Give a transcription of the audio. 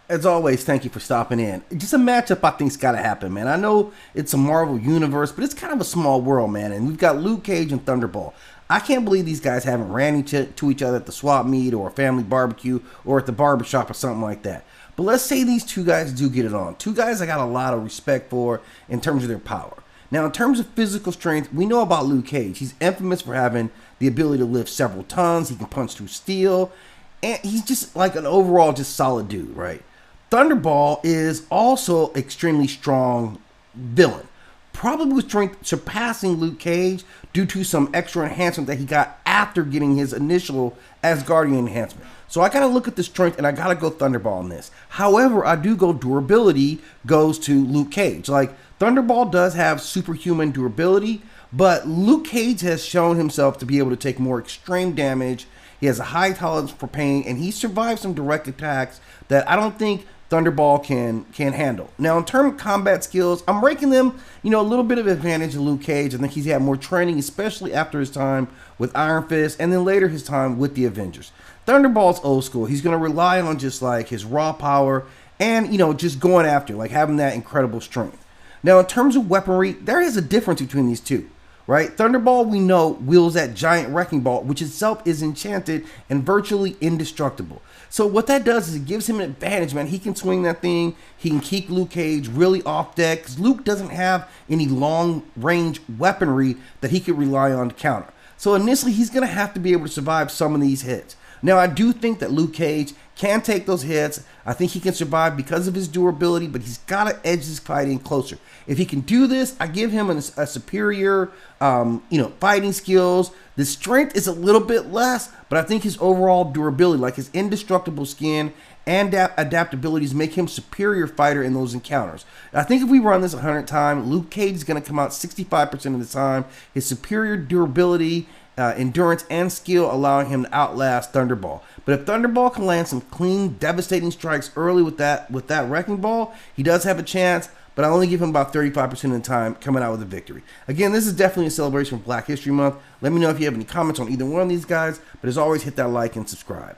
As always, thank you for stopping in. Just a matchup I think's got to happen, man. I know it's a Marvel universe, but it's kind of a small world, man. And we've got Luke Cage and Thunderball. I can't believe these guys haven't ran to each other at the swap meet or a family barbecue or at the barbershop or something like that. But let's say these two guys do get it on. Two guys I got a lot of respect for in terms of their power. Now, in terms of physical strength, we know about Luke Cage. He's infamous for having the ability to lift several tons. He can punch through steel. And he's just like an overall just solid dude, right? Thunderball is also extremely strong villain. Probably with strength surpassing Luke Cage due to some extra enhancement that he got after getting his initial Asgardian enhancement. So I gotta look at the strength and I gotta go Thunderball on this. However, I do go durability goes to Luke Cage. Like Thunderball does have superhuman durability, but Luke Cage has shown himself to be able to take more extreme damage. He has a high tolerance for pain, and he survived some direct attacks that I don't think Thunderball can handle. Now, in terms of combat skills, I'm ranking them, a little bit of advantage to Luke Cage. I think he's had more training, especially after his time with Iron Fist, and then later his time with the Avengers. Thunderball's old school. He's going to rely on just like his raw power and, just going after, like having that incredible strength. Now, in terms of weaponry, there is a difference between these two. Right? Thunderball, we know, wields that giant wrecking ball, which itself is enchanted and virtually indestructible. So what that does is it gives him an advantage, man. He can swing that thing. He can keep Luke Cage really off deck because Luke doesn't have any long-range weaponry that he could rely on to counter. So initially, he's going to have to be able to survive some of these hits. Now, I do think that Luke Cage can take those hits. I think he can survive because of his durability, but he's got to edge his fighting closer. If he can do this, I give him a superior, fighting skills. The strength is a little bit less, but I think his overall durability, like his indestructible skin and adaptabilities, make him superior fighter in those encounters. I think if we run this 100 times, Luke Cage is going to come out 65% of the time. His superior durability, endurance, and skill allowing him to outlast Thunderball. But if Thunderball can land some clean, devastating strikes early with that wrecking ball, he does have a chance. But I only give him about 35% of the time coming out with a victory. Again, this is definitely a celebration of Black History Month. Let me know if you have any comments on either one of these guys. But as always, hit that like and subscribe.